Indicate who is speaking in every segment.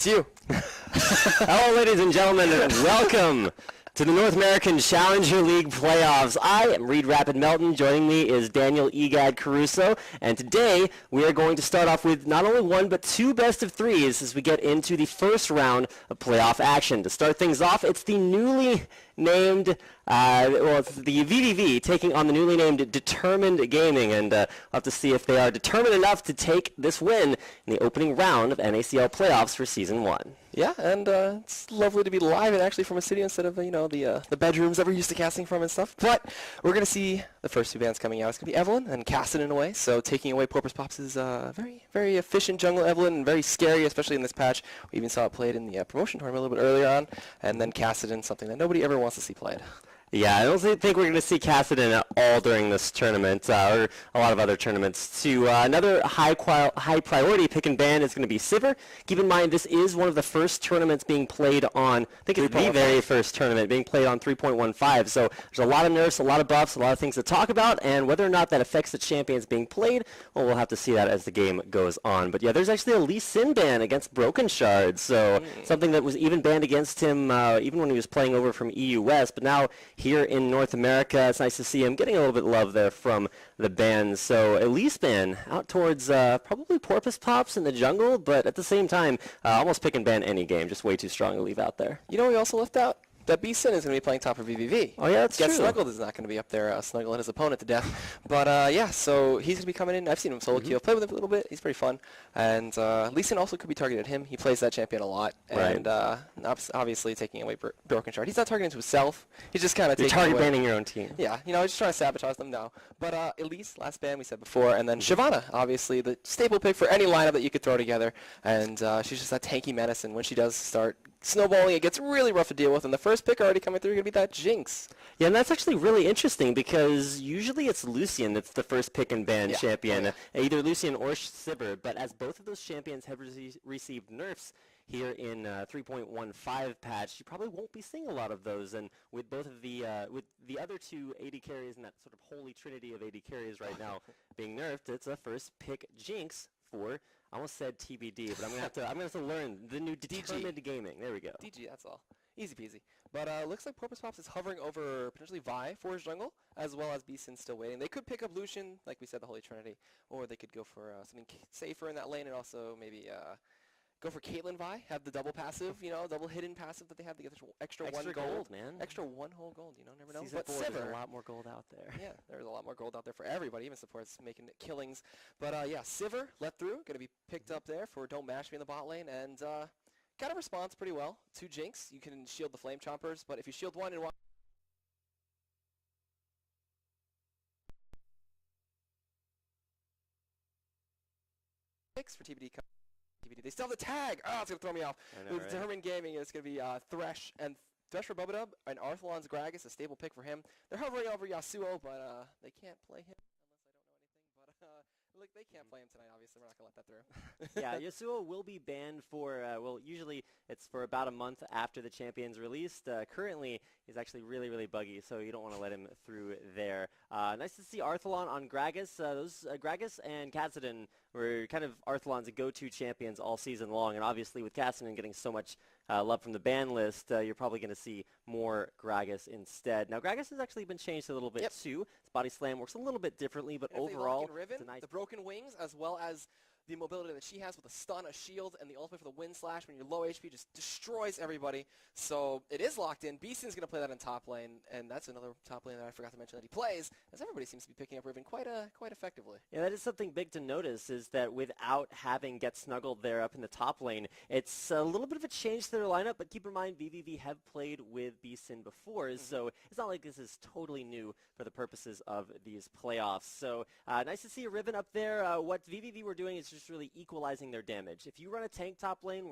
Speaker 1: It's you.
Speaker 2: Hello, ladies and gentlemen, and welcome to the North American Challenger League playoffs. I am Reed Rapid Melton. Joining me is Daniel Egad Caruso, and today we are going to start off with not only one but two best of threes as we get into the first round of playoff action. To start things off, it's the newly named, it's the vVv taking on the newly named Determined Gaming, and we'll have to see if they are determined enough to take this win in the opening round of NACL playoffs for Season 1.
Speaker 1: Yeah, and it's lovely to be live and actually from a city instead of, the bedrooms that we're used to casting from and stuff. But we're going to see the first two bands coming out. It's going to be Evelyn and Cassid in a way. So taking away Porpoise Pops is very, very efficient jungle Evelyn and very scary, especially in this patch. We even saw it played in the promotion tournament a little bit earlier on. And then Cassid, something that nobody ever wants to see played.
Speaker 2: Yeah, I don't think we're going to see Cassidon at all during this tournament, or a lot of other tournaments, too. Another high priority pick and ban is going to be Sivir. Keep in mind, this is one of the first tournaments being played on, I think it's the very first tournament being played on 3.15, so there's a lot of nerfs, a lot of buffs, a lot of things to talk about, and whether or not that affects the champions being played, well, we'll have to see that as the game goes on. But yeah, there's actually a Lee Sin ban against Broken Shard, so something that was even banned against him even when he was playing over from EU West, but now here in North America, it's nice to see him getting a little bit of love there from the bans. So Elise ban out towards probably Porpoise Pops in the jungle, but at the same time, almost pick and ban any game. Just way too strong to leave out there.
Speaker 1: You know we also left out? That B-Sin is going to be playing top for vVv.
Speaker 2: Oh, yeah, that's true.
Speaker 1: Snuggled is not going to be up there snuggling his opponent to death. But, yeah, so he's going to be coming in. I've seen him solo queue. I've played with him a little bit. He's pretty fun. And Lee Sin also could be targeted at him. He plays that champion a lot.
Speaker 2: Right.
Speaker 1: And obviously taking away Broken Shard. He's not targeting to himself. He's just kind of taking
Speaker 2: target banning your own team.
Speaker 1: Yeah, just trying to sabotage them now. But Elise, last ban we said before. And then Shyvana, obviously the staple pick for any lineup that you could throw together. And she's just that tanky menace. And when she does start snowballing, it gets really rough to deal with, and the first pick already coming through going to be that Jinx.
Speaker 2: Yeah, and that's actually really interesting because usually it's Lucian that's the first pick and ban champion, either Lucian or Sivir, but as both of those champions have received nerfs here in 3.15 patch, you probably won't be seeing a lot of those, and with both of the other two AD carries and that sort of holy trinity of AD carries right now being nerfed, it's a first pick Jinx for, I almost said TBD, but I'm gonna have to learn the new Determined Gaming. There we go.
Speaker 1: DG, that's all. Easy peasy. But looks like Porpoise Pops is hovering over potentially Vi for his jungle, as well as B-Sin still waiting. They could pick up Lucian, like we said, the Holy Trinity, or they could go for something safer in that lane, and also maybe go for Caitlyn Vi, have the double passive, double hidden passive that they have to get extra one gold,
Speaker 2: man.
Speaker 1: Extra one whole gold, never know.
Speaker 2: But Sivir, a lot more gold out there.
Speaker 1: Yeah, there's a lot more gold out there for everybody, even supports making killings. But yeah, Sivir let through, going to be picked up there for Don't Mash Me in the bot lane, and kind of responds pretty well to Jinx. You can shield the Flame Chompers, but if you shield one and one for TBD. They still have the tag. Oh, it's going to throw me off. With Determined Gaming, it's going to be Thresh and Thresh for Bubadub and Arthalon's Gragas, a stable pick for him. They're hovering over Yasuo, but they can't play him unless I don't know anything. But look, they can't play him tonight, obviously. We're not going to let that through.
Speaker 2: Yeah, Yasuo will be banned for, well, usually it's for about a month after the champion's released. Currently, he's actually really, really buggy, so you don't want to let him through there. Nice to see Arthalon on Gragas. Those Gragas and Cassidon were kind of Arthalon's go-to champions all season long, and obviously with Cassidon getting so much love from the ban list, you're probably going to see more Gragas instead. Now, Gragas has actually been changed a little bit, too. His body slam works a little bit differently, but overall,
Speaker 1: Riven,
Speaker 2: it's a nice...
Speaker 1: The broken wings, as well as the mobility that she has with a stun, a shield, and the ultimate for the wind slash when you're low HP just destroys everybody. So it is locked in. B-Sin's going to play that in top lane, and that's another top lane that I forgot to mention that he plays, as everybody seems to be picking up Riven quite effectively.
Speaker 2: Yeah, that is something big to notice, is that without having Get Snuggled there up in the top lane, it's a little bit of a change to their lineup, but keep in mind vVv have played with B-Sin before, so it's not like this is totally new for the purposes of these playoffs. So nice to see a Riven up there. What vVv were doing is just really equalizing their damage. If you run a tank top lane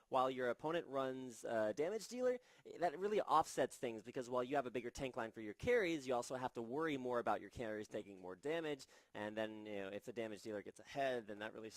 Speaker 2: while your opponent runs damage dealer, that really offsets things, because while you have a bigger tank line for your carries, you also have to worry more about your carries taking more damage, and then if the damage dealer gets ahead, then that really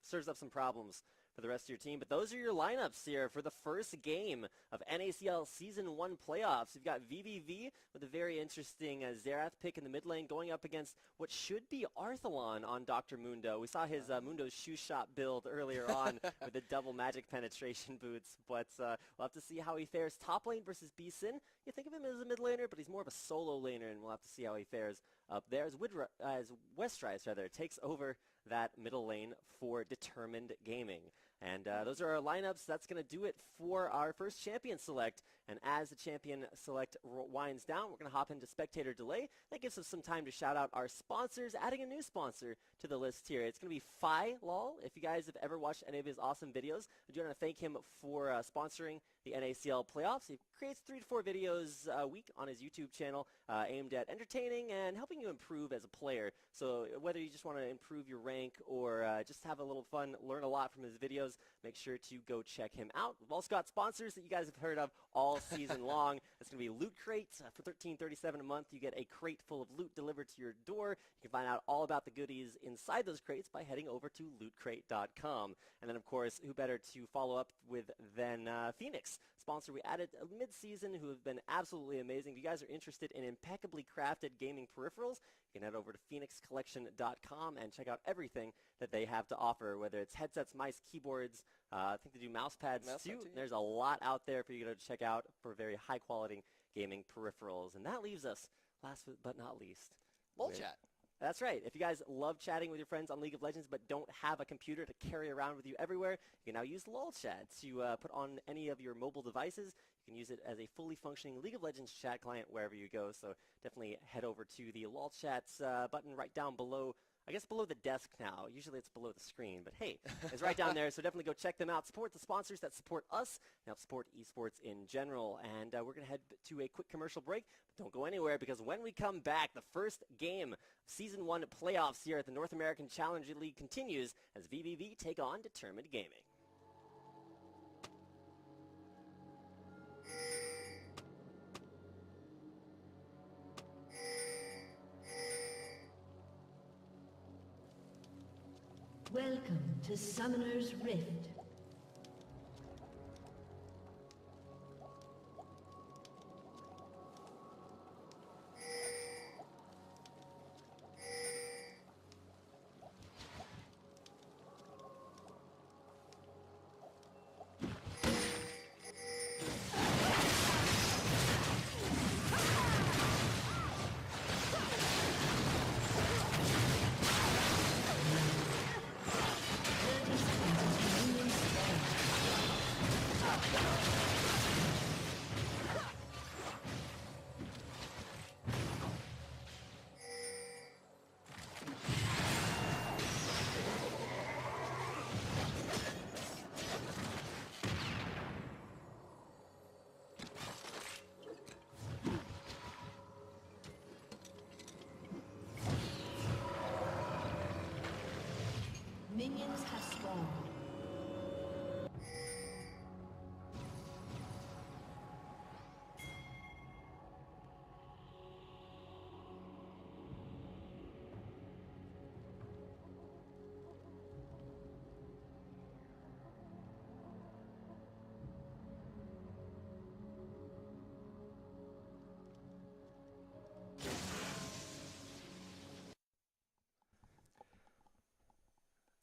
Speaker 2: serves up some problems for the rest of your team. But those are your lineups here for the first game of NACL Season 1 playoffs. You've got vVv with a very interesting Xerath pick in the mid lane going up against what should be Arthalon on Dr. Mundo. We saw his Mundo's shoe shot build earlier on with the double magic pen penetration boots, but we'll have to see how he fares top lane versus bSin. You think of him as a mid laner, but he's more of a solo laner, and we'll have to see how he fares up there as Westrise takes over that middle lane for Determined Gaming. And those are our lineups. That's going to do it for our first champion select. And as the champion select winds down, we're going to hop into spectator delay. That gives us some time to shout out our sponsors, adding a new sponsor to the list here. It's going to be FiLol. If you guys have ever watched any of his awesome videos, I do want to thank him for sponsoring the NACL playoffs. He creates 3 to 4 videos a week on his YouTube channel aimed at entertaining and helping you improve as a player. So whether you just want to improve your rank or just have a little fun, learn a lot from his videos, make sure to go check him out. We've also got sponsors that you guys have heard of all season long. It's going to be Loot Crate. For $13.37 a month, you get a crate full of loot delivered to your door. You can find out all about the goodies inside those crates by heading over to lootcrate.com. And then, of course, who better to follow up with than Phoenix, sponsor we added mid-season, who have been absolutely amazing. If you guys are interested in impeccably crafted gaming peripherals, you can head over to phoenixcollection.com and check out everything that they have to offer, whether it's headsets, mice, keyboards. I think they do mouse pads too. There's a lot out there for you to check out for very high-quality gaming peripherals. And that leaves us, last but not least,
Speaker 1: Lol chat.
Speaker 2: That's right. If you guys love chatting with your friends on League of Legends but don't have a computer to carry around with you everywhere, you can now use LOL Chat to put on any of your mobile devices. You can use it as a fully functioning League of Legends chat client wherever you go. So definitely head over to the LOL Chats button right down below. I guess below the desk now. Usually it's below the screen, but hey, it's right down there, so definitely go check them out. Support the sponsors that support us and help support esports in general. And we're going to head to a quick commercial break, but don't go anywhere, because when we come back, the first game of Season 1 playoffs here at the North American Challenger League continues as vVv take on Determined Gaming.
Speaker 3: Welcome to Summoner's Rift. Minions have spawned.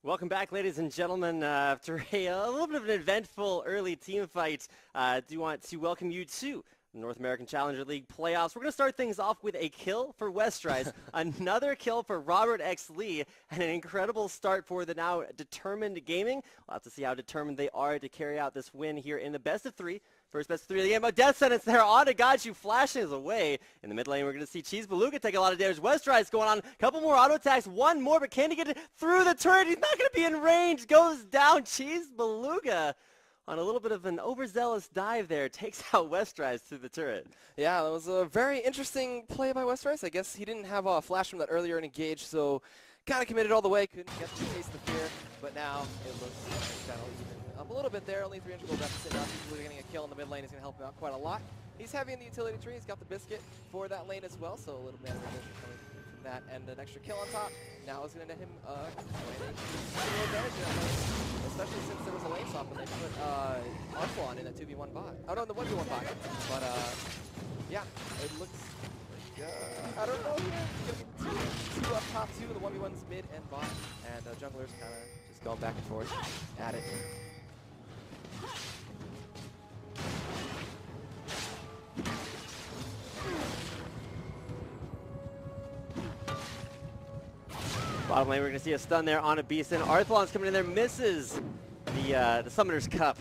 Speaker 2: Welcome back, ladies and gentlemen. After a little bit of an eventful early team fight, I do want to welcome you to the North American Challenger League playoffs. We're going to start things off with a kill for Westrise, another kill for Robert X. Lee, and an incredible start for the now Determined Gaming. We'll have to see how determined they are to carry out this win here in the best of 3. First best of 3 of the game. Oh, death sentence there on Agachu, flashes away. In the mid lane, we're going to see Cheese Beluga take a lot of damage. Westrise going on. A couple more auto attacks. One more, but can he get it through the turret? He's not going to be in range. Goes down. Cheese Beluga on a little bit of an overzealous dive there. Takes out Westrise through the turret.
Speaker 1: Yeah, that was a very interesting play by Westrise. I guess he didn't have a flash from that earlier in engage, so kind of committed all the way. Couldn't get the taste of fear, but now it looks like he's got to even up a little bit there. Only 300 gold deficit. Now he's getting a kill in the mid lane is going to help him out quite a lot. He's heavy in the utility tree. He's got the biscuit for that lane as well, so a little bit of revision coming from that, and an extra kill on top. Now it's going to net him a advantage in that lane, especially since there was a lane swap and they put Arflon in a 2v1 bot. Oh no, in the 1v1 bot. But yeah, it looks I don't know here. Two up top, 2 the 1v1's mid and bot, and junglers kind of just going back and forth at it.
Speaker 2: Bottom lane, we're going to see a stun there on a Beeson. Arthlon's coming in there, misses the Summoner's Cup.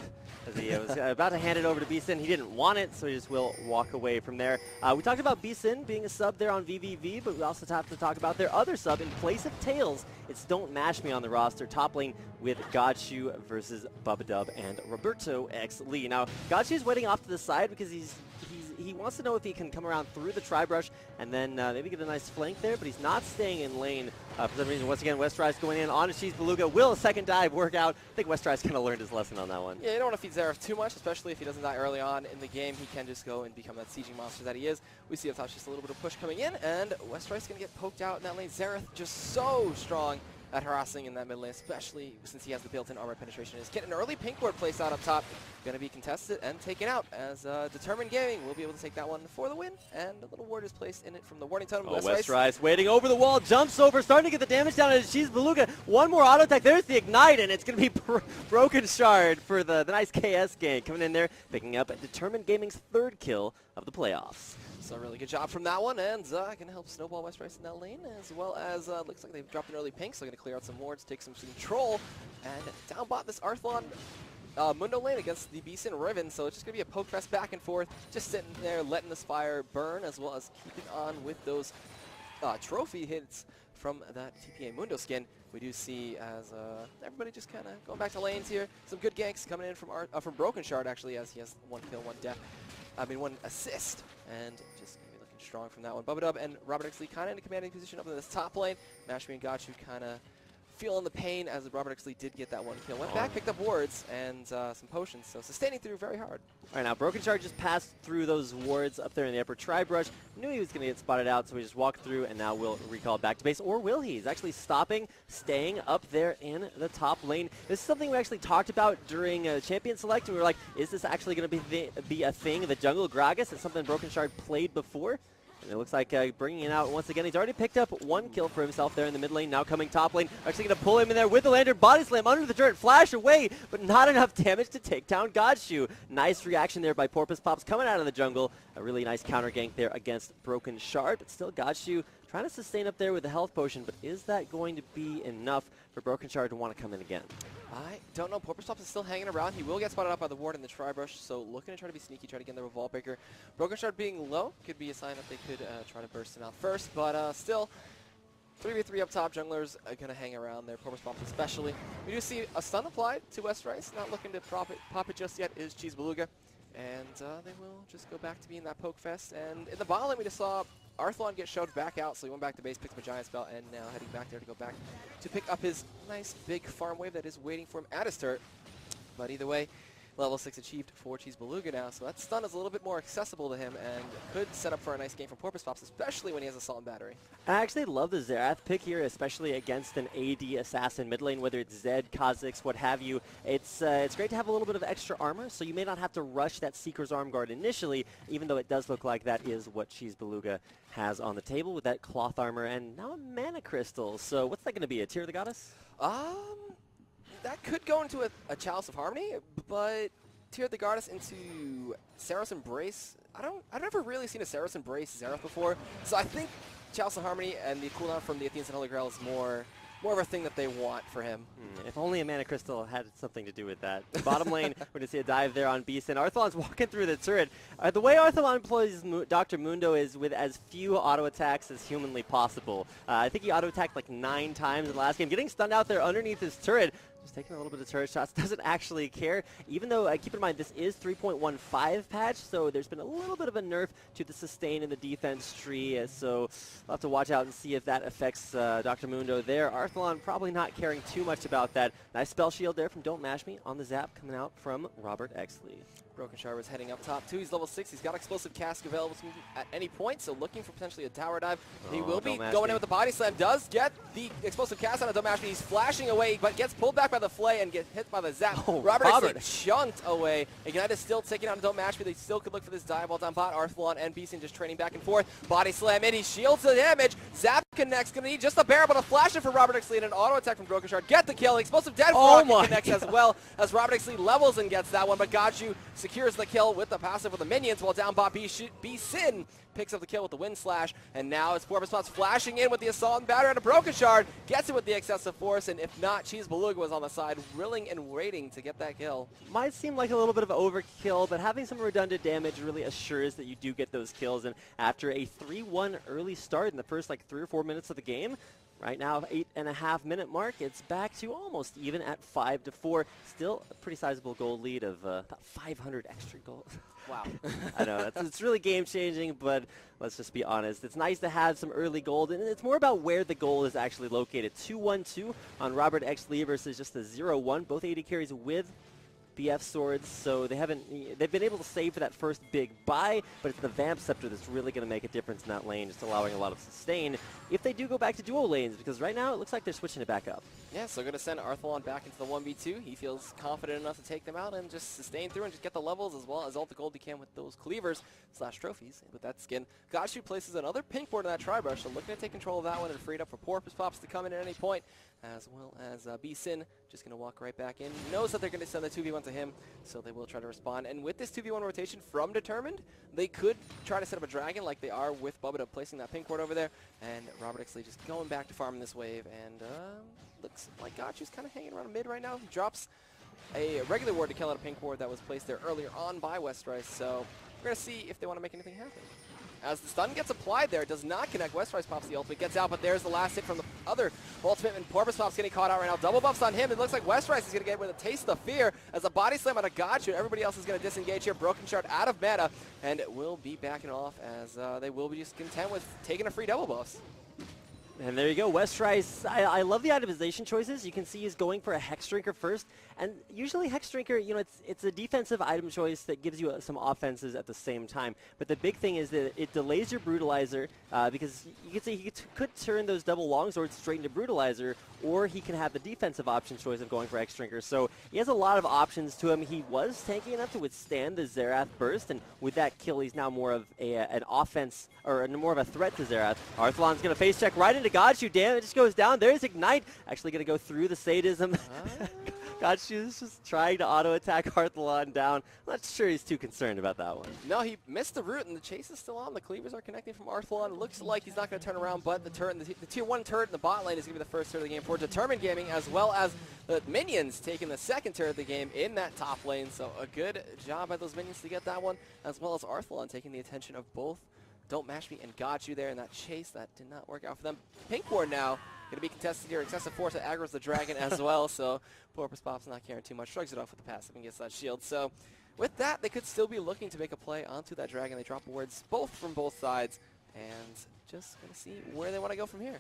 Speaker 2: As he was about to hand it over to Beeson. He didn't want it, so he just will walk away from there. We talked about Beeson being a sub there on vVv, but we also have to talk about their other sub in place of Tails. It's Don't Mash Me on the roster, top lane with Godshoe versus Bubba and Roberto X Lee. Now, Godshoe's waiting off to the side because he wants to know if he can come around through the tri-brush and then maybe get a nice flank there, but he's not staying in lane for some reason. Once again, Westrise going in on a Cheese Beluga. Will a second dive work out? I think Westrise kind of learned his lesson on that one.
Speaker 1: Yeah, you don't want to feed Xerath too much, especially if he doesn't die early on in the game. He can just go and become that sieging monster that he is. We see up top just a little bit of push coming in, and Westrise going to get poked out in that lane. Xerath just so strong at harassing in that mid lane, especially since he has the built-in armor penetration. Is getting an early pink ward placed out up top. Going to be contested and taken out as Determined Gaming will be able to take that one for the win. And a little ward is placed in it from the Warning Totem.
Speaker 2: Westrise waiting over the wall, jumps over, starting to get the damage down as Cheese Beluga. One more auto attack. There's the Ignite, and it's going to be Broken Shard for the nice KS gank coming in there, picking up Determined Gaming's third kill of the playoffs.
Speaker 1: So really good job from that one, and going to help snowball Westrise in that lane, as well as looks like they've dropped an early pink, so going to clear out some wards, take some control, and down bot this Arthlon Mundo lane against the Beeson Riven, so it's just going to be a poke fest back and forth, just sitting there letting the Spire burn, as well as keeping on with those trophy hits from that TPA Mundo skin. We do see as everybody just kind of going back to lanes here. Some good ganks coming in from Broken Shard, actually, as he has 1 kill, 1 assist, and just gonna be looking strong from that one. Bubba and Robert X Lee kind of in a commanding position up in this top lane. Mashmi and Gachu kind of feeling the pain as Robert X Lee did get that 1 kill. Went back, picked up wards and some potions, so sustaining through very hard.
Speaker 2: All right, now Broken Shard just passed through those wards up there in the upper tri-brush. Knew he was going to get spotted out, so he just walked through, and now will recall back to base. Or will he? He's actually stopping, staying up there in the top lane. This is something we actually talked about during Champion Select, and we were like, is this actually going to be a thing? The jungle Gragas is something Broken Shard played before. And it looks like bringing it out once again. He's already picked up 1 kill for himself there in the mid lane. Now coming top lane. Actually going to pull him in there with the lantern. Body slam under the turret. Flash away, but not enough damage to take down Godshoe. Nice reaction there by Porpoise Pops coming out of the jungle. A really nice counter gank there against Broken Shard. But still Godshoe trying to sustain up there with the health potion. But is that going to be enough for Broken Shard to want to come in again?
Speaker 1: I don't know. Porpoise Pops is still hanging around. He will get spotted out by the ward in the tri-brush, so looking to try to be sneaky, try to get in the Revolve Breaker. Broken Shard being low could be a sign that they could try to burst him out first, but still, 3v3 up top. Junglers are going to hang around there, Porpoise Pops especially. We do see a stun applied to Westrise. Not looking to pop it just yet is Cheese Beluga, and they will just go back to being that poke fest. And in the bottom lane, we just saw Arthlon get shoved back out, so he went back to base, picked up a giant spell, and now heading back there to go back to pick up his nice big farm wave that is waiting for him at his turret. But either way, level 6 achieved for Cheese Beluga now, so that stun is a little bit more accessible to him and could set up for a nice game from Porpoise Pops, especially when he has Assault and Battery.
Speaker 2: I actually love the Xerath pick here, especially against an AD assassin mid lane, whether it's Zed, Kha'Zix, what have you. It's great to have a little bit of extra armor, so you may not have to rush that Seeker's Arm Guard initially, even though it does look like that is what Cheese Beluga has on the table with that cloth armor and now a mana crystal. So what's that going to be, a Tear of the Goddess?
Speaker 1: That could go into a Chalice of Harmony, but Tear of the Goddess into Saros Embrace. I've never really seen a Saros Embrace Xerath before, so I think Chalice of Harmony and the cooldown from the Athenes and Holy Grail is more of a thing that they want for him.
Speaker 2: If only a mana crystal had something to do with that. Bottom lane, we're going to see a dive there on Beeson. Arthlon's walking through the turret. The way Arthlon employs Dr. Mundo is with as few auto attacks as humanly possible. I think he auto attacked like 9 times in the last game. Getting stunned out there underneath his turret. Just taking a little bit of turret shots, doesn't actually care, even though, keep in mind, this is 3.15 patch, so there's been a little bit of a nerf to the sustain and the defense tree, so we'll have to watch out and see if that affects Dr. Mundo there. Arthlon probably not caring too much about that. Nice spell shield there from Don't Mash Me on the zap coming out from Robert X Lee.
Speaker 1: Broken Shard was heading up top too. He's level 6. He's got Explosive Cask available to him at any point, so looking for potentially a tower dive. He will be going in with the body slam. Does get the Explosive Cask on a Don't Mash Me. He's flashing away, but gets pulled back by the Flay and gets hit by the zap. Robert chunked away. Ignite is still taking out a Don't Mash Me. They still could look for this dive while down bot. Arthlon and Beeson just trading back and forth. Body slam in. He shields the damage. Zap
Speaker 4: Connects, gonna need just a barrel, but a flash in for Robert Exley and an auto attack from Broken Shard. Get the kill. Explosive Dead
Speaker 2: Oh
Speaker 4: Rocket
Speaker 2: my
Speaker 4: connects
Speaker 2: God.
Speaker 4: as well as Robert Exley levels and gets that one, but Gachu secures the kill with the passive with the minions while down bot B-Sin picks up the kill with the Wind Slash, and now it's Porpoise Pops flashing in with the Assault and Battery and a Broken Shard, gets it with the excessive force, and if not, Cheese Beluga was on the side, willing and waiting to get that kill.
Speaker 2: Might seem like a little bit of overkill, but having some redundant damage really assures that you do get those kills, and after a 3-1 early start in the first like 3 or 4 minutes of the game, right now, 8.5 minute mark, it's back to almost even at 5-4. Still a pretty sizable goal lead of about 500 extra goals.
Speaker 4: Wow.
Speaker 2: I know, it's really game-changing, but let's just be honest. It's nice to have some early gold, and it's more about where the goal is actually located. 2-1-2 on Robert Exley versus just a 0-1. Both AD carries with BF swords, so they've been able to save for that first big buy, but it's the Vamp Scepter that's really going to make a difference in that lane, just allowing a lot of sustain if they do go back to duo lanes, because right now it looks like they're switching it back up.
Speaker 4: Yeah, so going to send Arthalon back into the 1v2. He feels confident enough to take them out and just sustain through and just get the levels as well as all the gold he can with those cleavers / trophies with that skin. Gachu places another pink board in that tri-brush, so looking to take control of that one and free it up for Porpoise Pops to come in at any point, as well as B-Sin just going to walk right back in. Knows that they're going to send the 2v1 to him, so they will try to respond. And with this 2v1 rotation from Determined, they could try to set up a dragon like they are with Bubba placing that pink board over there, and Robert Exley just going back to farming this wave, and looks like Gachu's kind of hanging around mid right now. He drops a regular ward to kill out a pink ward that was placed there earlier on by Westrice, so we're going to see if they want to make anything happen. As the stun gets applied there, it does not connect. Westrice pops the ultimate, gets out, but there's the last hit from the other ultimate, and Porpoise Pops getting caught out right now. Double buffs on him. It looks like Westrice is going to get with a taste of fear as a body slam out of Gachu. Everybody else is going to disengage here. Broken Shard out of mana, and will be backing off as they will be just content with taking a free double buffs.
Speaker 2: And there you go, Westrice. I love the itemization choices. You can see he's going for a Hex Drinker first. And usually Hex Drinker, you know, it's a defensive item choice that gives you some offenses at the same time. But the big thing is that it delays your Brutalizer because you could say he could turn those double longswords straight into Brutalizer, or he can have the defensive option choice of going for Hex Drinker. So he has a lot of options to him. He was tanky enough to withstand the Xerath burst, and with that kill, he's now more of an offense, or more of a threat to Xerath. Arthalon's going to face check right into Gachu. Damn, it just goes down. There's Ignite. Actually going to go through the sadism. Gachu's just trying to auto-attack Arthalon down. I'm not sure he's too concerned about that one.
Speaker 4: No, he missed the root, and the chase is still on. The cleavers are connecting from Arthalon. It looks like he's not going to turn around, but the tier 1 turret in the bot lane is going to be the first turret of the game for Determined Gaming, as well as the minions taking the second turret of the game in that top lane. So a good job by those minions to get that one, as well as Arthalon taking the attention of both Don't Mash Me and Gachu there in that chase. That did not work out for them. Pink ward now going to be contested here. Excessive force that aggroes the dragon as well, so Porpoise Pops not caring too much. Shrugs it off with the passive and gets that shield. So with that, they could still be looking to make a play onto that dragon. They drop wards both from both sides, and just going to see where they want to go from here.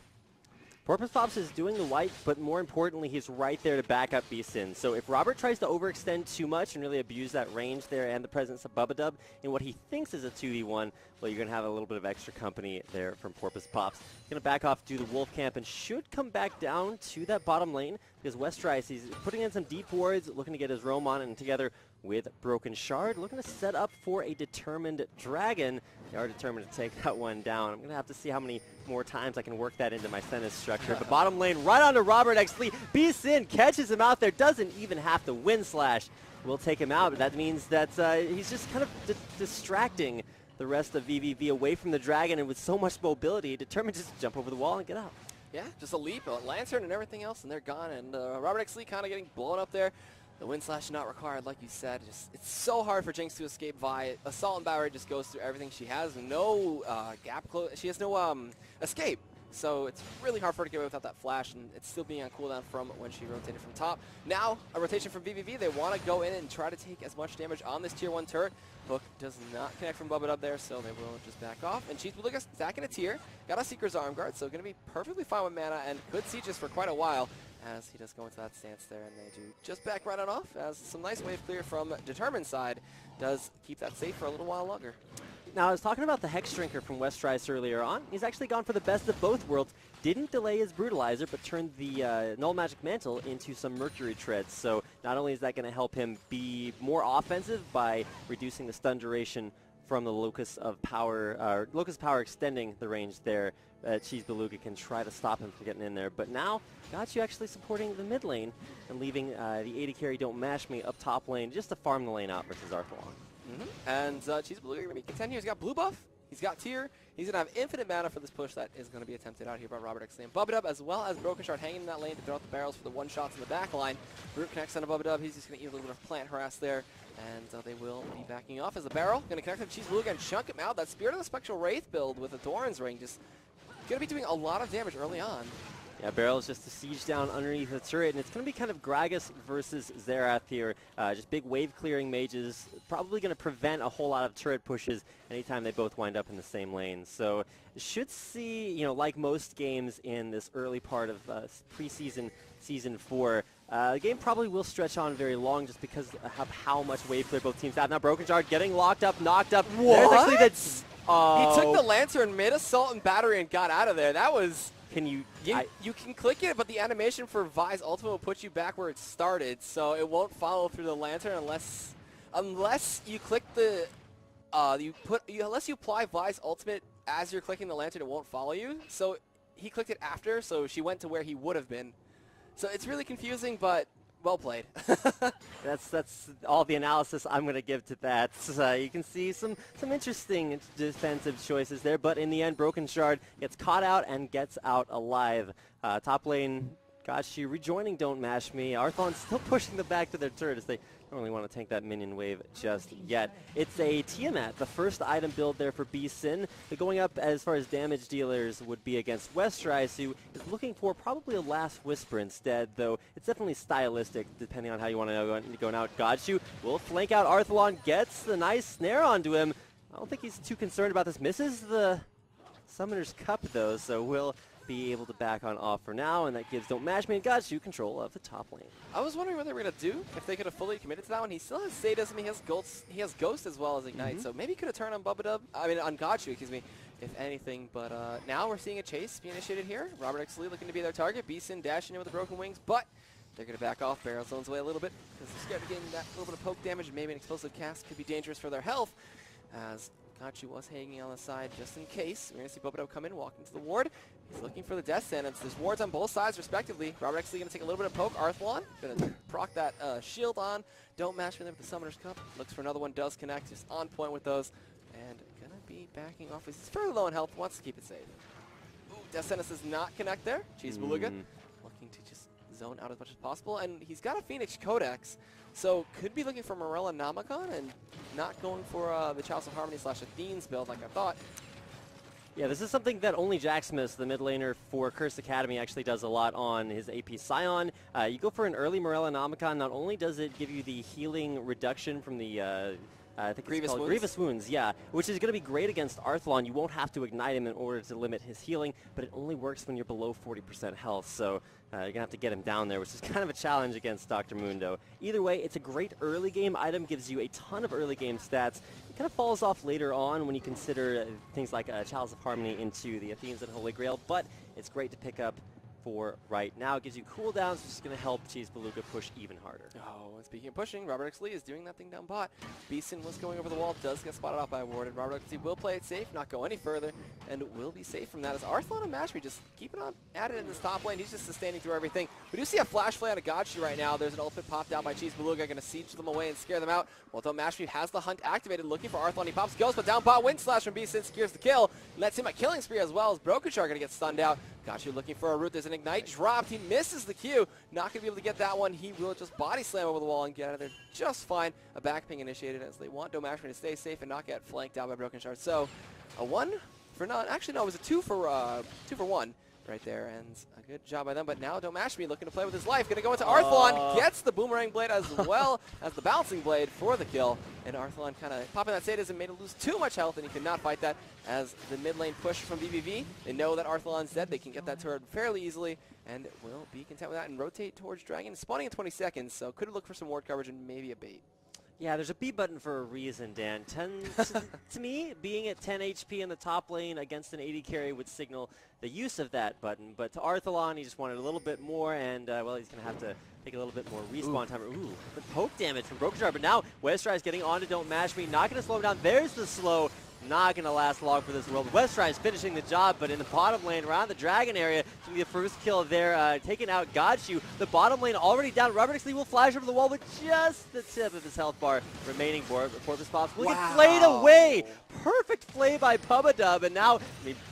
Speaker 2: Porpoise Pops is doing the white, but more importantly, he's right there to back up B-Sin. So if Robert tries to overextend too much and really abuse that range there and the presence of Bubba Dub in what he thinks is a 2v1, well, you're going to have a little bit of extra company there from Porpoise Pops. Going to back off, do the Wolf Camp, and should come back down to that bottom lane because Westrice, he's putting in some deep wards, looking to get his roam on, and together with Broken Shard, looking to set up for a Determined Dragon. They are determined to take that one down. I'm going to have to see how many more times I can work that into my sentence structure. But bottom lane, right onto Robert Exley. B-Sin catches him out there, doesn't even have to Wind Slash. We'll take him out, but that means that he's just kind of distracting the rest of vVv away from the dragon, and with so much mobility, determined to just jump over the wall and get out.
Speaker 4: Yeah, just a leap, a lantern and everything else, and they're gone. And Robert Exley kind of getting blown up there. The Wind Slash not required, like you said. It's so hard for Jinx to escape Vi. Assault and Battery just goes through everything. She has no gap close. She has no escape. So it's really hard for her to get away without that flash, and it's still being on cooldown from when she rotated from top. Now, a rotation from vVv. They want to go in and try to take as much damage on this tier 1 turret. Hook does not connect from Bubba up there, so they will just back off. And Cheese Beluga stacking a tier. Got a Seeker's Arm Guard, so going to be perfectly fine with mana and could siege this for quite a while, as he does go into that stance there, and they do just back right on off, as some nice wave clear from Determined side does keep that safe for a little while longer.
Speaker 2: Now, I was talking about the Hex Drinker from Westrice earlier on. He's actually gone for the best of both worlds. Didn't delay his Brutalizer, but turned the Null Magic Mantle into some Mercury Treads. So not only is that going to help him be more offensive by reducing the stun duration from the Locus of Power, Locus of Power extending the range there, Cheese Beluga can try to stop him from getting in there. But now, got you actually supporting the mid lane and leaving the AD carry Don't Mash Me up top lane just to farm the lane out versus Arthalon.
Speaker 4: And Cheese Beluga going to be content here. He's got blue buff. He's got tier. He's going to have infinite mana for this push that is going to be attempted out here by Robert X. Bubba as well as Broken Shard hanging in that lane to throw out the barrels for the one-shots in the back line. Root connects on a Bubba. He's just going to eat a little bit of plant harass there. And they will be backing off as the barrel. Going to connect with Cheese Beluga and chunk him out. That Spirit of the Spectral Wraith build with a Doran's Ring just going to be doing a lot of damage early on.
Speaker 2: Yeah, Barrel is just a siege down underneath the turret, and it's going to be kind of Gragas versus Xerath here. Just big wave-clearing mages, probably going to prevent a whole lot of turret pushes anytime they both wind up in the same lane. So should see, you know, like most games in this early part of preseason, Season 4, the game probably will stretch on very long just because of how much wave clear both teams have. Now Broken Shard getting locked up, knocked up.
Speaker 4: What?
Speaker 2: There's actually that's,
Speaker 4: He took the Lantern, mid assault and battery, and got out of there. That was...
Speaker 2: Can you...
Speaker 4: You can click it, but the animation for Vi's ultimate will put you back where it started, so it won't follow through the Lantern unless you click the unless you apply Vi's ultimate as you're clicking the Lantern, it won't follow you. So he clicked it after, so she went to where he would have been. So it's really confusing, but well played.
Speaker 2: That's all the analysis I'm going to give to that. You can see some interesting defensive choices there, but in the end, Broken Shard gets caught out and gets out alive. Top lane, Gachi rejoining Don't Mash Me. Arthalon's still pushing them back to their turret as they don't really want to tank that minion wave just yet. It's a Tiamat, the first item build there for B-Sin. They're going up as far as damage dealers would be against Westrise, who is looking for probably a Last Whisper instead, though it's definitely stylistic depending on how you want to go now. Gachi will flank out Arthalon, gets the nice snare onto him. I don't think he's too concerned about this. Misses the Summoner's Cup though, so will be able to back on off for now, and that gives Don't Mash Me and Gachi control of the top lane.
Speaker 4: I was wondering what they were going to do, if they could have fully committed to that one. He still has Sadism, he has Ghost as well as Ignite, so maybe he could have turned on on Gachi, excuse me, if anything. But now we're seeing a chase be initiated here. Robert X. Lee looking to be their target. B-Sin dashing in with the Broken Wings, but they're going to back off. Barrel zones away a little bit because they're scared of getting that little bit of poke damage. Maybe an explosive cast could be dangerous for their health, as Gachi was hanging on the side just in case. We're going to see Bobodo come in, walk into the ward. He's looking for the death sentence. There's wards on both sides respectively. Robert X. Lee going to take a little bit of poke. Arthalon going to proc that shield on. Don't Mash me there with the Summoner's Cup. Looks for another one, does connect, just on point with those. And going to be backing off. He's fairly low in health, wants to keep it safe. Ooh, death sentence does not connect there. Cheese Beluga looking to just zone out as much as possible. And he's got a Phoenix Codex, so could be looking for Morella Namicon and not going for the Chalice of Harmony / Athene's build like I thought.
Speaker 2: Yeah, this is something that only Jacksmith, the mid laner for Cursed Academy, actually does a lot on his AP Scion. You go for an early Morella Namicon, not only does it give you the healing reduction from the I think it's called Grievous Wounds, yeah, which is going to be great against Arthalon. You won't have to ignite him in order to limit his healing, but it only works when you're below 40% health, so you're going to have to get him down there, which is kind of a challenge against Dr. Mundo. Either way, it's a great early game item, gives you a ton of early game stats. It kind of falls off later on when you consider things like Chalice of Harmony into the Athenes and Holy Grail, but it's great to pick up for right now. It gives you cooldowns, which is going to help Cheese Beluga push even harder.
Speaker 4: Oh, and speaking of pushing, Robert X. Lee is doing that thing down bot. B-Sin was going over the wall, does get spotted out by a ward, and Robert X. Lee will play it safe, not go any further, and will be safe from that as Arthalon and Mashmi just keeping on at it in this top lane. He's just sustaining through everything. We do see a flash play on a Gachi right now. There's an ultimate popped out by Cheese Beluga, going to siege them away and scare them out. Well, though Mashmi has the hunt activated, looking for Arthalon. He pops Ghost, but down bot, Wind Slash from B-Sin secures the kill. And that's him a killing spree as well as Broken Shard going to get stunned out. Gachi looking for a root. There's an Ignite dropped. He misses the Q. Not going to be able to get that one. He will just body slam over the wall and get out of there just fine. A back ping initiated as they want Domashmi to stay safe and not get flanked out by Broken Shard. So a 1 for none. Actually, no, it was a 2 for 1 right there. And a good job by them. But now Domashmi looking to play with his life. Going to go into Arthalon. Gets the Boomerang Blade as well as the Bouncing Blade for the kill. And Arthalon kind of popping that sadism made him lose too much health, and he could not fight that as the mid lane push from vVv. They know that Arthalon's dead. They can get that turret fairly easily and will be content with that and rotate towards Dragon. Spawning in 20 seconds, so could look for some ward coverage and maybe a bait.
Speaker 2: Yeah, there's a B button for a reason, Dan. To me, being at 10 HP in the top lane against an AD carry would signal the use of that button. But to Arthalon, he just wanted a little bit more, and, well, he's going to have to take a little bit more respawn time. Ooh, the poke damage from Broken Shard. But now, Westrise getting on to Don't Mash Me. Not going to slow him down. There's the slow. not going to last long for this world. Westry is finishing the job, but in the bottom lane around the Dragon area, it's going to be the first kill there, taking out Gachu. The bottom lane already down. Robert Xlee will flash over the wall with just the tip of his health bar remaining. Porpoise Pops will get flayed away. Perfect play by Pubadub, and now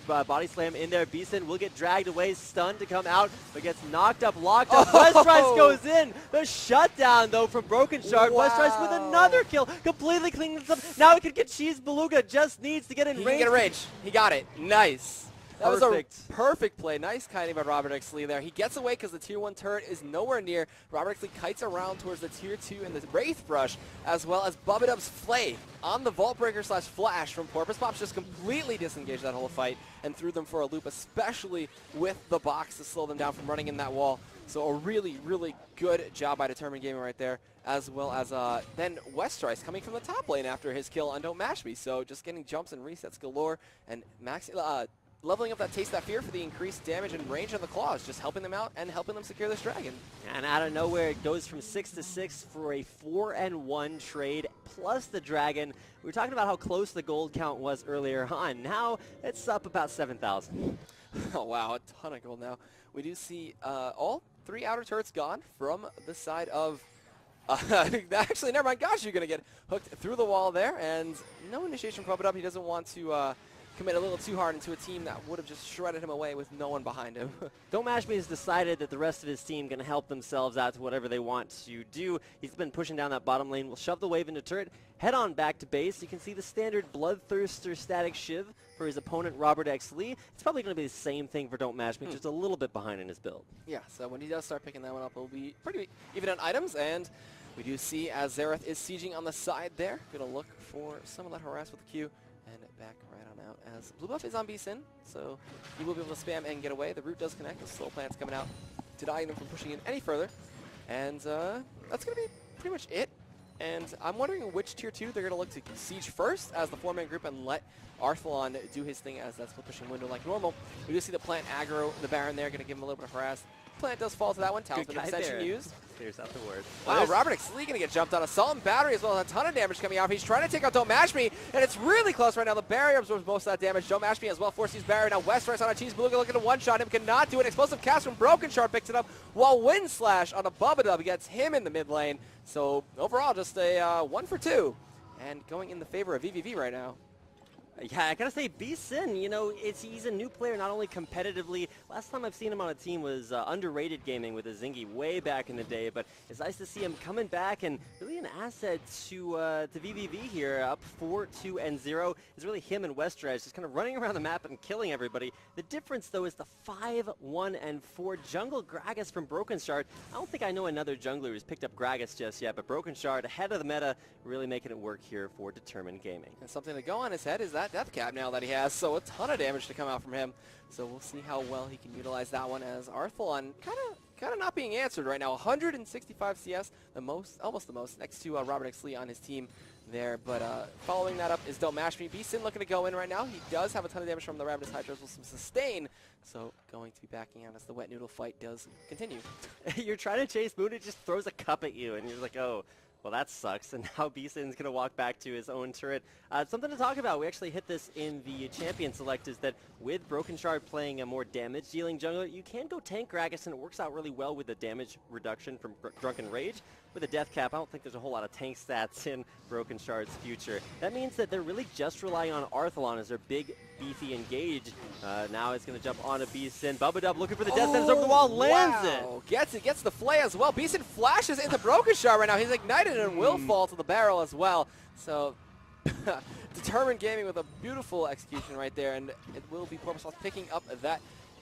Speaker 2: body slam in there. Beeson will get dragged away, stunned to come out, but gets knocked up, locked up. Westrice goes in. The shutdown, though, from Broken Shard. Westrice with another kill, completely cleaning this up. Now he could get Cheese Beluga, just needs to get in range.
Speaker 4: He can get a range. He got it. Nice. That was a perfect play. Nice kiting by Robert Xlee there. He gets away because the tier 1 turret is nowhere near. Robert Xlee kites around towards the tier 2 and the Wraith Brush, as well as Bubadub's Flay on the Vault Breaker / Flash from Porpoise Pops. Just completely disengaged that whole fight and threw them for a loop, especially with the box to slow them down from running in that wall. So a really, really good job by Determined Gaming right there, as well as then Westrice coming from the top lane after his kill on Don't Mash Me. So just getting jumps and resets galore, and leveling up that Taste That Fear for the increased damage and range on the claws, just helping them out and helping them secure this dragon.
Speaker 2: And out of nowhere, it goes from 6-6 for a 4-1 trade, plus the dragon. We were talking about how close the gold count was earlier on. Now it's up about 7,000.
Speaker 4: Oh, wow, a ton of gold now. We do see all 3 outer turrets gone from the side of... actually, never mind. Gosh, you're going to get hooked through the wall there, and no initiation from Pubadub. He doesn't want to... commit a little too hard into a team that would have just shredded him away with no one behind him.
Speaker 2: Don't Mash Me has decided that the rest of his team going to help themselves out to whatever they want to do. He's been pushing down that bottom lane. We'll shove the wave into turret, head on back to base. You can see the standard Bloodthirster Static Shiv for his opponent, Robert Xlee. It's probably going to be the same thing for Don't Mash Me, just a little bit behind in his build.
Speaker 4: Yeah, so when he does start picking that one up, it'll be pretty even on items, and we do see as Xerath is sieging on the side there. Going to look for some of that harass with the Q, and back right on out as Blue Buff is on B-Sin, so he will be able to spam and get away. The root does connect, the slow plant's coming out, denying them from pushing in any further, and that's going to be pretty much it. And I'm wondering which tier 2 they're going to look to siege first as the 4-man group and let Arthalon do his thing as that split pushing window like normal. We do see the plant aggro the Baron there, going to give him a little bit of harass. Plant does fall to that one. Talisman extension used.
Speaker 2: Clears out the word.
Speaker 4: Wow, Robert Xlee going to get jumped on. Assault and battery as well as a ton of damage coming out. He's trying to take out Don't Mash Me, and it's really close right now. The barrier absorbs most of that damage. Don't Mash Me as well forces his barrier. Now Westrice on a Cheese Beluga looking to one-shot him. Cannot do it. Explosive cast from Broken Shard picks it up, while Wind Slash on a Bubadub gets him in the mid lane. So overall, just a 1 for 2. And going in the favor of vVv right now.
Speaker 2: Yeah, I gotta say, B-Sin, you know, he's a new player, not only competitively. Last time I've seen him on a team was Underrated Gaming with a Zingy way back in the day, but it's nice to see him coming back and really an asset to vVv here, up 4-2-0. It's really him and Westrice just kind of running around the map and killing everybody. The difference, though, is the 5-1-4 jungle Gragas from Broken Shard. I don't think I know another jungler who's picked up Gragas just yet, but Broken Shard ahead of the meta, really making it work here for Determined Gaming.
Speaker 4: And something to go on his head is that death cap now that he has, so a ton of damage to come out from him. So we'll see how well he can utilize that one, as Arthalon kind of not being answered right now. 165 CS, almost the most, next to Robert Xlee on his team there. But following that up is Don't Mash Me. B-Sin looking to go in right now. He does have a ton of damage from the Ravenous Hydras with some sustain, so going to be backing out as the wet noodle fight does continue.
Speaker 2: You're trying to chase Moon, it just throws a cup at you, and you're like, oh. Well, that sucks, and now B-Sin's going to walk back to his own turret. Something to talk about, we actually hit this in the champion select, is that with Broken Shard playing a more damage-dealing jungler, you can go tank Gragas, and it works out really well with the damage reduction from Drunken Rage. With a death cap, I don't think there's a whole lot of tank stats in Broken Shard's future. That means that they're really just relying on Arthalon as their big, beefy engage. Now it's going to jump onto B-Sin. Bubadub looking for the death sentence over the wall, lands it!
Speaker 4: Gets the flay as well. B-Sin flashes into Broken Shard right now. He's ignited and will fall to the barrel as well. So Determined Gaming with a beautiful execution right there, and it will be Porpoise picking up that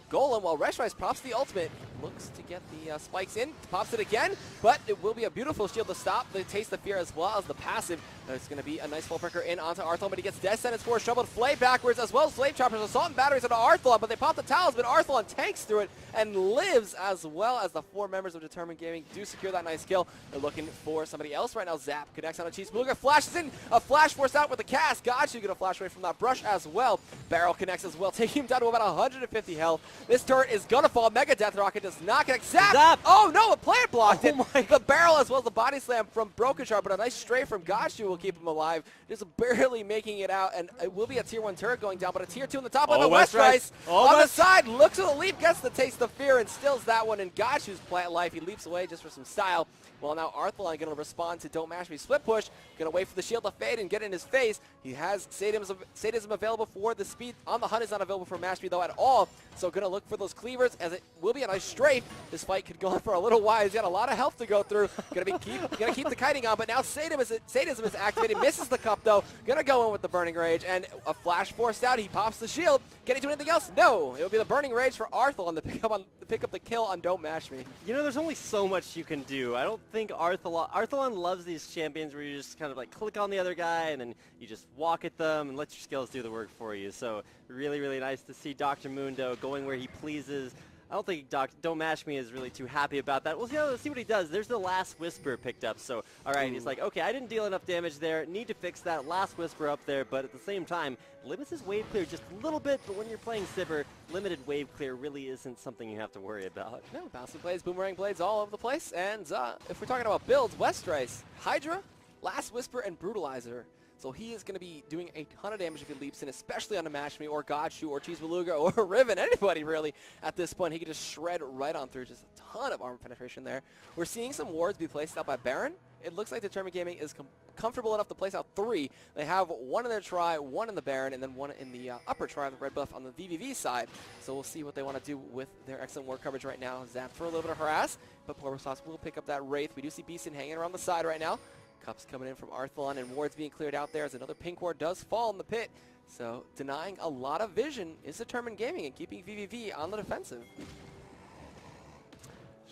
Speaker 4: Golem, while Westrice pops the ultimate, looks to get the spikes in, pops it again, but it will be a beautiful shield to stop the Taste of Fear as well as the passive. It's going to be a nice full breaker in onto Arthalon, but he gets Death Sentence for Shoveled Flay backwards, as well as Flame Choppers, Assault and Batteries onto Arthalon, but they pop the Talisman. Arthalon tanks through it and lives, as well as the 4 members of Determined Gaming do secure that nice kill. They're looking for somebody else right now. Zap connects on a Cheese Beluga, flashes in, a flash force out with the cast. Gachu going to flash away from that brush as well. Barrel connects as well, taking him down to about 150 health. This turret is going to fall. Mega Death Rocket does does not connect. Zap!
Speaker 2: Zap!
Speaker 4: Oh no, a player blocked it.
Speaker 2: my
Speaker 4: The barrel as well as the body slam from Broken Shard, but a nice stray from Gashu will keep him alive. Just barely making it out, and it will be a tier 1 turret going down, but a tier 2 in the top lane. West Rice on the side, looks to the leap, gets the taste of fear, and stills that one in Gashu's plant life. He leaps away just for some style. Well, now Arthalon going to respond to Don't Mash Me split push. Going to wait for the shield to fade and get in his face. He has sadism available for the speed. On the hunt is not available for Mash Me though at all. So going to look for those cleavers as it will be a nice strafe. This fight could go on for a little while. He's got a lot of health to go through. Going to keep the kiting on, but now sadism is activated. Misses the cup though. Going to go in with the Burning Rage and a flash forced out. He pops the shield. Can he do anything else? No. It will be the Burning Rage for Arthalon to pick up the kill on Don't Mash Me.
Speaker 2: You know, there's only so much you can do. I don't think Arthalon loves these champions where you just kind of like click on the other guy and then you just walk at them and let your skills do the work for you. So really, really nice to see Dr. Mundo going where he pleases. I don't think Don't Mash Me is really too happy about that. We'll see what he does. There's the Last Whisper picked up. So, all right, he's like, okay, I didn't deal enough damage there. Need to fix that Last Whisper up there. But at the same time, limits his wave clear just a little bit. But when you're playing Sivir, limited wave clear really isn't something you have to worry about.
Speaker 4: No, bouncing blades, boomerang blades all over the place. And if we're talking about builds, West Rice, Hydra, Last Whisper, and Brutalizer. So he is going to be doing a ton of damage if he leaps in, especially on the Mash Me or Godshoe or Cheese Beluga or Riven, anybody really at this point. He can just shred right on through. Just a ton of armor penetration there. We're seeing some wards be placed out by Baron. It looks like Determined Gaming is comfortable enough to place out 3. They have one in their try, one in the Baron, and then one in the upper try of the red buff on the vVv side. So we'll see what they want to do with their excellent ward coverage right now. Zap for a little bit of harass, but Porpoise will pick up that Wraith. We do see Beeson hanging around the side right now. Cups coming in from Arthalon and wards being cleared out there as another pink ward does fall in the pit. So denying a lot of vision is Determined Gaming and keeping vVv on the defensive.
Speaker 2: There's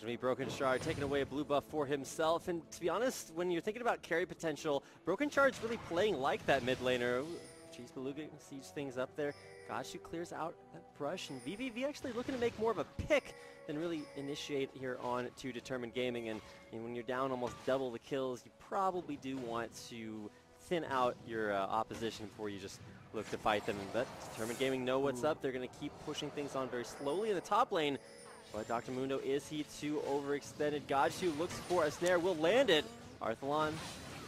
Speaker 2: going to be Broken Shard taking away a blue buff for himself. And to be honest, when you're thinking about carry potential, Broken Shard's really playing like that mid laner. Cheese Beluga siege things up there. Gashu clears out that brush. And vVv actually looking to make more of a pick than really initiate here on to Determined Gaming. And when you're down almost double the kills, you probably do want to thin out your opposition before you just look to fight them. But Determined Gaming know what's up. They're going to keep pushing things on very slowly in the top lane. But Dr. Mundo, is he too overextended? Godshoe looks for a snare, will land it. Arthalon,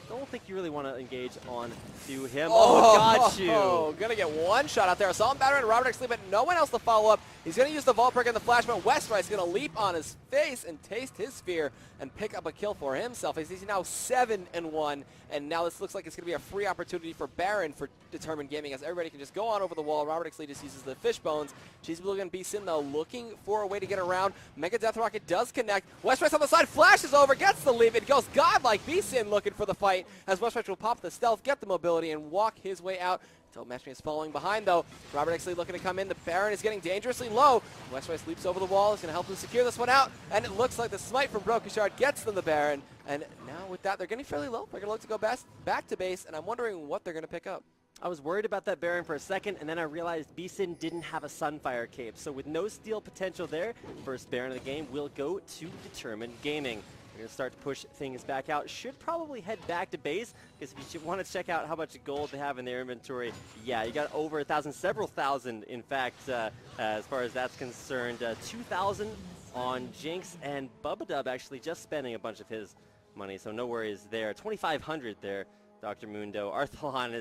Speaker 2: don't think you really want to engage on to him. Godshoe!
Speaker 4: Gonna get one shot out there. Assault and Batter and Robert Exley, but no one else to follow up. He's gonna use the Vault Break and the Flash, but West Rice gonna leap on his face and taste his fear and pick up a kill for himself. He's now 7-1, and now this looks like it's gonna be a free opportunity for Baron for Determined Gaming, as everybody can just go on over the wall. Robert Exley just uses the fish bones. Cheese Beluga and Beeson though looking for a way to get around. Mega Death Rocket does connect. West Rice on the side, flashes over, gets the leap. It goes godlike. Beeson looking for the fight as West Rice will pop the stealth, get the mobility, and walk his way out. Until Mash Me is following behind though. Robert Exley looking to come in. The Baron is getting dangerously low. West Rice leaps over the wall. He's going to help him secure this one out. And it looks like the smite from Broken Shard gets them the Baron. And now with that, they're getting fairly low. They're going to look to go back to base. And I'm wondering what they're going to pick up.
Speaker 2: I was worried about that Baron for a second, and then I realized Beeson didn't have a Sunfire cape. So with no steal potential there, first Baron of the game will go to Determined Gaming. We're going to start to push things back out. Should probably head back to base, because if you want to check out how much gold they have in their inventory, yeah, you got over 1,000, several thousand, in fact, as far as that's concerned. 2,000 on Jinx, and Bubba Dub actually just spending a bunch of his money, so no worries there. 2,500 there. Dr. Mundo. Arthalon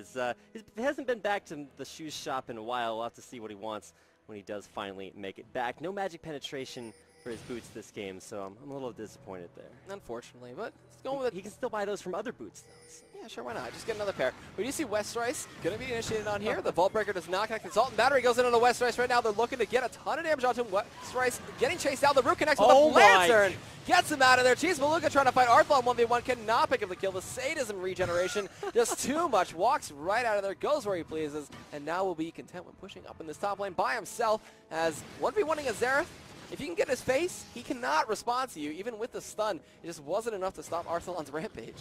Speaker 2: hasn't been back to the shoe shop in a while. We'll have to see what he wants when he does finally make it back. No magic penetration for his boots this game, so I'm a little disappointed there.
Speaker 4: Unfortunately, but it's going with it.
Speaker 2: He can still buy those from other boots, though. So.
Speaker 4: Yeah, sure, why not? Just get another pair. We do see West Rice going to be initiated on here. The Vault Breaker does not connect. Consultant Battery goes in on the West Rice right now. They're looking to get a ton of damage onto him. West Rice getting chased out. The Root connects with a Lantern. Gets him out of there. Cheese Beluga trying to fight Arthalon 1v1. Cannot pick up the kill. The sadism regeneration. Just too much. Walks right out of there. Goes where he pleases. And now will be content with pushing up in this top lane by himself as 1v1ing a Xerath. If you can get his face, he cannot respond to you, even with the stun. It just wasn't enough to stop Arthalon's rampage.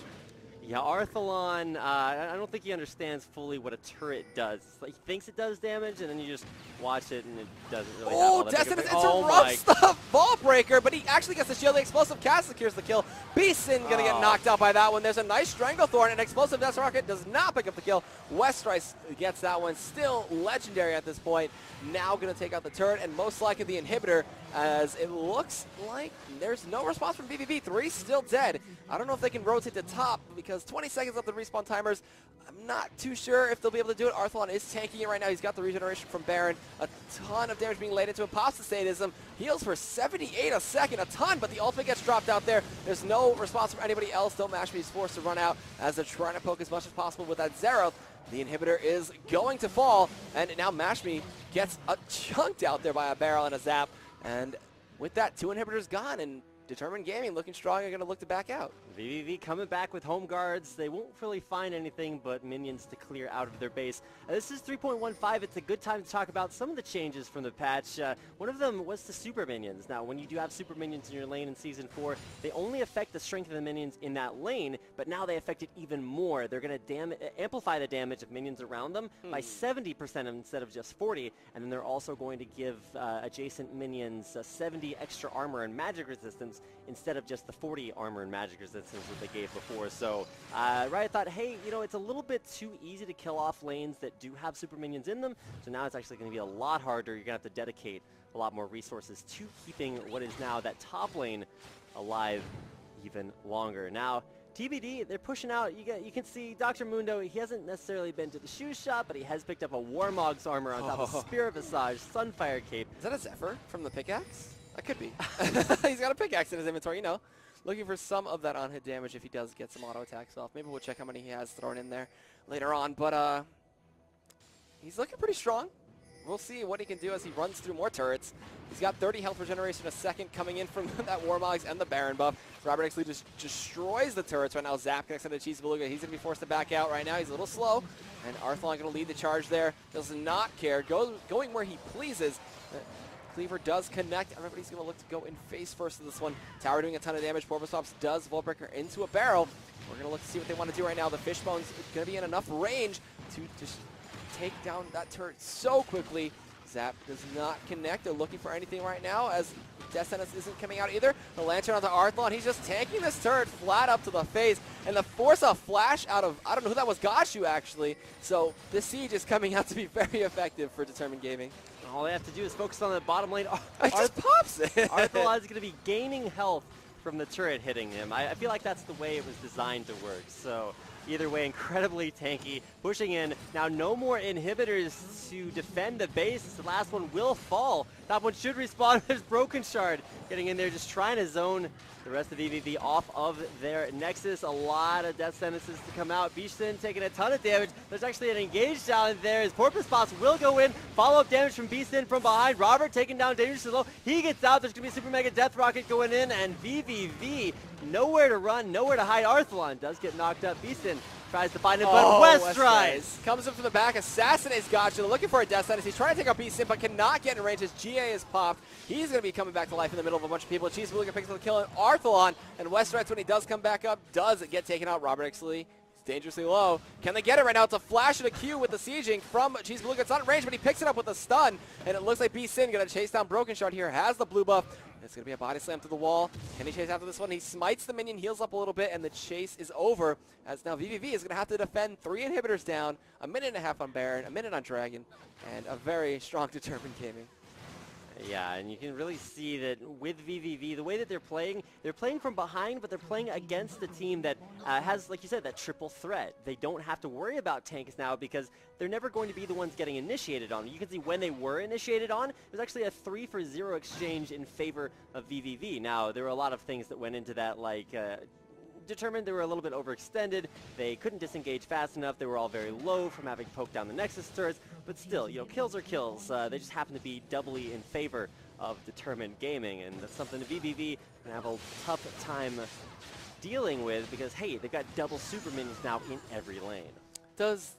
Speaker 2: Yeah, Arthalon, I don't think he understands fully what a turret does. It's like he thinks it does damage, and then you just watch it, and it doesn't really have all that big of a-
Speaker 4: interrupts the Vault Breaker, but he actually gets the shield. The explosive cast secures the kill. Beeson gonna get knocked out by that one. There's a nice Stranglethorn, and explosive Death Rocket does not pick up the kill. West Rice gets that one. Still legendary at this point. Now gonna take out the turret, and most likely the inhibitor. as it looks like there's no response from vVv. 3 still dead. I don't know if they can rotate to top because 20 seconds left the respawn timers. I'm not too sure if they'll be able to do it. Arthalon is tanking it right now. He's got the regeneration from Baron. A ton of damage being laid into him. Pops the sadism. Heals for 78 a second. A ton, but the ultimate gets dropped out there. There's no response from anybody else. Don't Mashme is forced to run out as they're trying to poke as much as possible with that Zeroth. The inhibitor is going to fall, and now Mashme gets chunked out there by a barrel and a zap. And with that, 2 inhibitors gone, and Determined Gaming looking strong are going to look to back out.
Speaker 2: vVv coming back with home guards. They won't really find anything but minions to clear out of their base. This is 3.15. It's a good time to talk about some of the changes from the patch. One of them was the super minions. Now, when you do have super minions in your lane in Season 4, they only affect the strength of the minions in that lane, but now they affect it even more. They're going to amplify the damage of minions around them by 70% instead of just 40, and then they're also going to give adjacent minions 70 extra armor and magic resistance instead of just the 40 armor and magic resistance that they gave before. So Riot thought, hey, you know, it's a little bit too easy to kill off lanes that do have super minions in them, so now it's actually going to be a lot harder. You're going to have to dedicate a lot more resources to keeping what is now that top lane alive even longer. Now, TBD, they're pushing out. You can see Dr. Mundo, he hasn't necessarily been to the shoe shop, but he has picked up a Warmog's armor on top of Spirit Visage, Sunfire Cape.
Speaker 4: Is that a Zephyr from the pickaxe? That could be. He's got a pickaxe in his inventory, you know. Looking for some of that on-hit damage if he does get some auto attacks off. Maybe we'll check how many he has thrown in there later on. But he's looking pretty strong. We'll see what he can do as he runs through more turrets. He's got 30 health regeneration a second coming in from that Warmogs and the Baron buff. Robert Exley just destroys the turrets right now. Zap connects on the Cheese Beluga. He's going to be forced to back out right now. He's a little slow. And Arthalon going to lead the charge there. Does not care. Going where he pleases. Cleaver does connect. Everybody's going to look to go in face first to this one. Tower doing a ton of damage. Porpoisops does Voltbreaker into a barrel. We're going to look to see what they want to do right now. The Fishbone's going to be in enough range to just take down that turret so quickly. Zap does not connect. They're looking for anything right now as Death Sentence isn't coming out either. The Lantern onto Arthalon. He's just tanking this turret flat up to the face. And the force a flash out of, I don't know who that was, Gashu actually. So the siege is coming out to be very effective for Determined Gaming.
Speaker 2: All they have to do is focus on the bottom lane.
Speaker 4: It just pops it.
Speaker 2: Arthalon is going to be gaining health from the turret hitting him. I feel like that's the way it was designed to work. So either way, incredibly tanky, pushing in. Now no more inhibitors to defend the base. The last one will fall. Top one should respawn. There's Broken Shard getting in there, just trying to zone the rest of vVv off of their Nexus. A lot of death sentences to come out. Beastin taking a ton of damage. There's actually an engage challenge there as Porpoisops will go in. Follow-up damage from Beastin from behind. Robert taking down dangerously low. He gets out. There's going to be a Super Mega Death Rocket going in, and vVv nowhere to run, nowhere to hide. Arthalon does get knocked up. Beastin tries to find him, but Westrise
Speaker 4: comes in from the back, assassinates Gotcha, looking for a death sentence. He's trying to take out Beastin, but cannot get in range as GA is popped. He's going to be coming back to life in the middle of a bunch of people. Cheese Beluga picks up the kill on Arthalon, and Westrise, when he does come back up, does get taken out. Robert Exley dangerously low. Can they get it right now? It's a flash and a Q with the sieging from Cheese Beluga. It's not in range, but he picks it up with a stun, and it looks like Beastin going to chase down Broken Shard here. Has the blue buff. It's going to be a body slam to the wall. Can he chase after this one? He smites the minion, heals up a little bit, and the chase is over. As now vVv is going to have to defend 3 inhibitors down, a minute and a half on Baron, a minute on Dragon, and a very strong Determined Gaming.
Speaker 2: Yeah, and you can really see that with vVv, the way that they're playing from behind, but they're playing against a team that has, like you said, that triple threat. They don't have to worry about tanks now because they're never going to be the ones getting initiated on. You can see when they were initiated on, it was actually a 3-for-0 exchange in favor of vVv. Now, there were a lot of things that went into that, like Determined they were a little bit overextended. They couldn't disengage fast enough. They were all very low from having poked down the Nexus turrets. But still, you know, kills are kills. They just happen to be doubly in favor of Determined Gaming, and that's something the vVv can have a tough time dealing with because, hey, they've got double super minions now in every lane.
Speaker 4: Does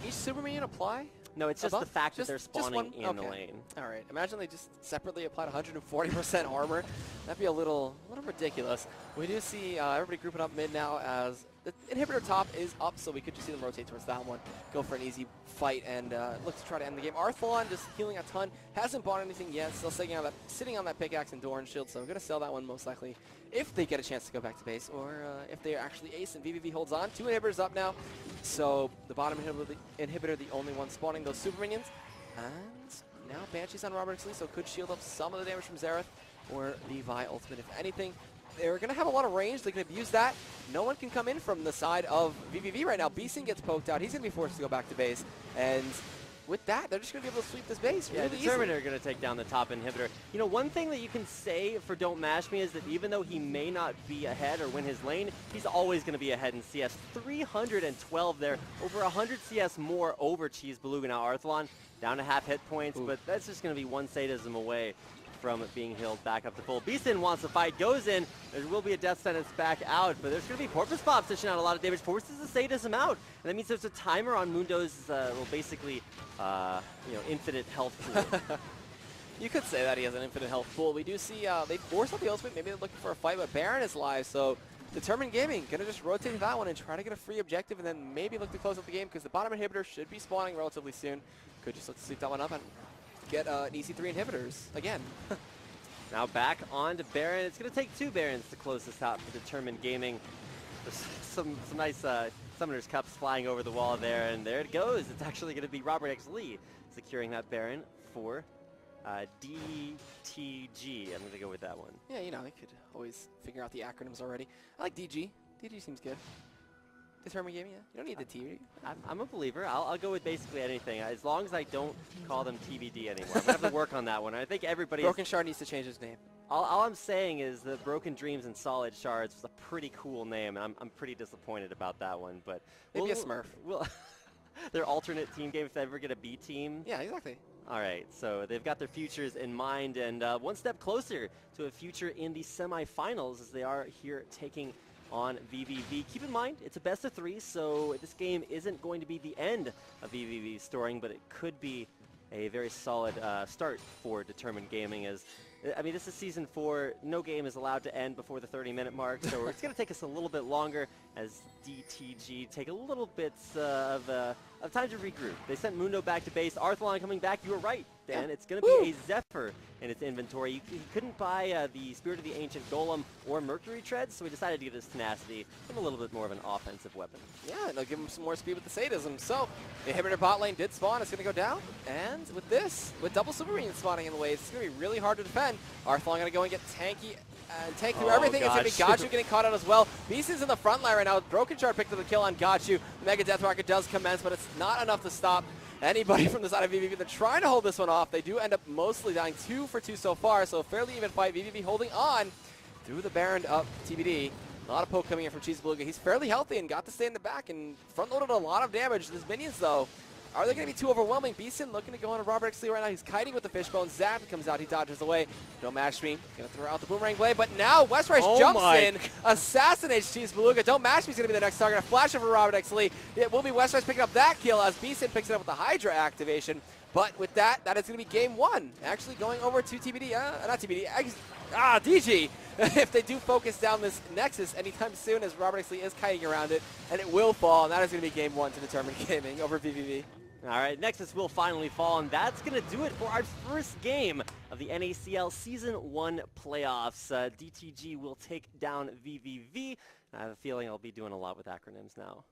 Speaker 4: each super minion apply?
Speaker 2: No, it's just the fact that they're spawning in the lane.
Speaker 4: All right. Imagine they just separately applied 140% armor. That'd be a little ridiculous. We do see everybody grouping up mid now as the inhibitor top is up, so we could just see them rotate towards that one, go for an easy fight, and look to try to end the game. Arthalon just healing a ton. Hasn't bought anything yet. Still sitting on that pickaxe and Doran shield, so I'm going to sell that one most likely if they get a chance to go back to base, or if they are actually ace and vVv holds on. 2 inhibitors up now, so the bottom inhibitor the only one spawning those super minions. And now Banshee's on Robert X. Lee, so could shield up some of the damage from Xerath or the Vi ultimate. If anything, they're going to have a lot of range. They can abuse that. No one can come in from the side of vVv right now. Beeson gets poked out. He's going to be forced to go back to base. And with that, they're just going to be able to sweep this base really easily.
Speaker 2: Determinator are going to take down the top inhibitor. You know, one thing that you can say for Don't Mash Me is that even though he may not be ahead or win his lane, he's always going to be ahead in CS. 312 there, over 100 CS more over Cheese Beluga. Now Arthlon down to half hit points, but that's just going to be one sadism away from being healed back up to full. Beeson wants to fight, goes in. There will be a death sentence back out, but there's going to be Porpoise Pops dishing out a lot of damage. Forces the sadism out, and that means there's a timer on Mundo's, well, basically, infinite health pool.
Speaker 4: You could say that he has an infinite health pool. We do see they force out the ultimate. Maybe they're looking for a fight, but Baron is live, so Determined Gaming going to just rotate that one and try to get a free objective, and then maybe look to close out the game because the bottom inhibitor should be spawning relatively soon. Could just look to sweep that one up and get an EC3 inhibitors again.
Speaker 2: Now back on to Baron. It's going to take 2 Barons to close this out for Determined Gaming. There's some nice Summoner's Cups flying over the wall there, and there it goes. It's actually going to be Robert X. Lee securing that Baron for DTG. I'm going to go with that one.
Speaker 4: Yeah, you know, they could always figure out the acronyms already. I like DG. DG seems good. Determined Gaming, yeah. You don't need the T.
Speaker 2: I'm a believer. I'll go with basically anything, as long as I don't call them TBD anymore. I'm going to have to work on that one. I think everybody...
Speaker 4: Broken Shard needs to change his name.
Speaker 2: All I'm saying is that Broken Dreams and Solid Shards was a pretty cool name, and I'm pretty disappointed about that one. But
Speaker 4: maybe a Smurf.
Speaker 2: Their alternate team game if they ever get a B team.
Speaker 4: Yeah, exactly.
Speaker 2: All right, so they've got their futures in mind, and one step closer to a future in the semifinals as they are here taking on vVv. Keep in mind, it's a best of 3, so this game isn't going to be the end of vVv's storing, but it could be a very solid start for Determined Gaming. As I mean, this is Season 4. No game is allowed to end before the 30-minute mark, so it's going to take us a little bit longer as DTG take a little bit of time to regroup. They sent Mundo back to base. Arthlon coming back. You were right, Dan. Yeah. It's going to be a Zephyr in its inventory. He couldn't buy the Spirit of the Ancient Golem or Mercury Treads, so he decided to give his Tenacity him a little bit more of an offensive weapon. Yeah, and they'll give him some more speed with the sadism. So the inhibitor bot lane did spawn. It's going to go down. And with this, with double Supermarine spawning in the waves, it's going to be really hard to defend. Arthlon going to go and get tanky and tank through everything. Gosh.
Speaker 4: It's going to be Gachu getting caught out as well. Beason's in the front line right now. Broken Shard picked up the kill on Gachu. The Mega Death Rocket does commence, but it's not enough to stop anybody from the side of vVv. They're trying to hold this one off. They do end up mostly dying 2 for 2 so far, so a fairly even fight. vVv holding on through the Baron up TBD. A lot of poke coming in from Cheese Beluga. He's fairly healthy and got to stay in the back and front-loaded a lot of damage. His minions, though, are they going to be too overwhelming? Beeson looking to go on to Robert X. Lee right now. He's kiting with the fishbone. Zap comes out. He dodges away. Don't Mash Me. Going to throw out the Boomerang Blade. But now Westrise jumps in, assassinates Cheese Beluga. Don't Mash Me is going to be the next target. A flash over Robert X. Lee. It will be Westrise picking up that kill as Beeson picks it up with the Hydra activation. But with that, that is going to be game 1. Actually going over to TBD. Not TBD. DG. If they do focus down this Nexus anytime soon, as Robert X. Lee is kiting around it. And it will fall. And that is going to be game 1 to Determined Gaming over vVv. All right, Nexus will finally fall, and that's going to do it for our first game of the NACL Season 1 playoffs. DTG will take down vVv. I have a feeling I'll be doing a lot with acronyms now.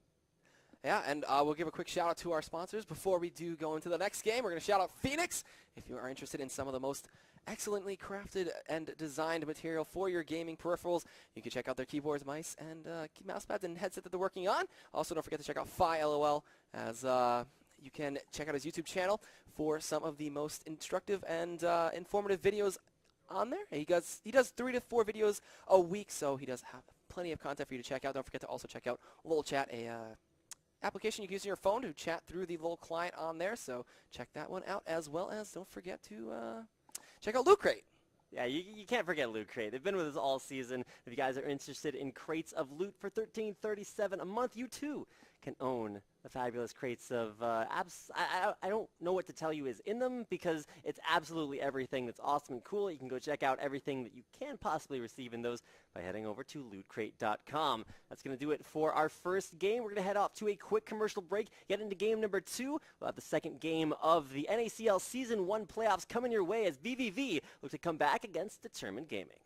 Speaker 4: Yeah, and we'll give a quick shout out to our sponsors before we do go into the next game. We're going to shout out Phoenix. If you are interested in some of the most excellently crafted and designed material for your gaming peripherals, you can check out their keyboards, mice, and mouse pads and headset that they're working on. Also, don't forget to check out PhiLOL as you can check out his YouTube channel for some of the most instructive and informative videos on there. He does 3 to 4 videos a week, so he does have plenty of content for you to check out. Don't forget to also check out LOL Chat, a application you can use on your phone to chat through the LOL client on there. So check that one out, as well as don't forget to check out Loot Crate. Yeah, you can't forget Loot Crate. They've been with us all season. If you guys are interested in crates of loot for $13.37 a month, you too can own the fabulous crates of I don't know what to tell you is in them, because it's absolutely everything that's awesome and cool. You can go check out everything that you can possibly receive in those by heading over to lootcrate.com. That's going to do it for our first game. We're going to head off to a quick commercial break, get into game number 2. We'll have the second game of the NACL Season 1 playoffs coming your way as vVv look to come back against Determined Gaming.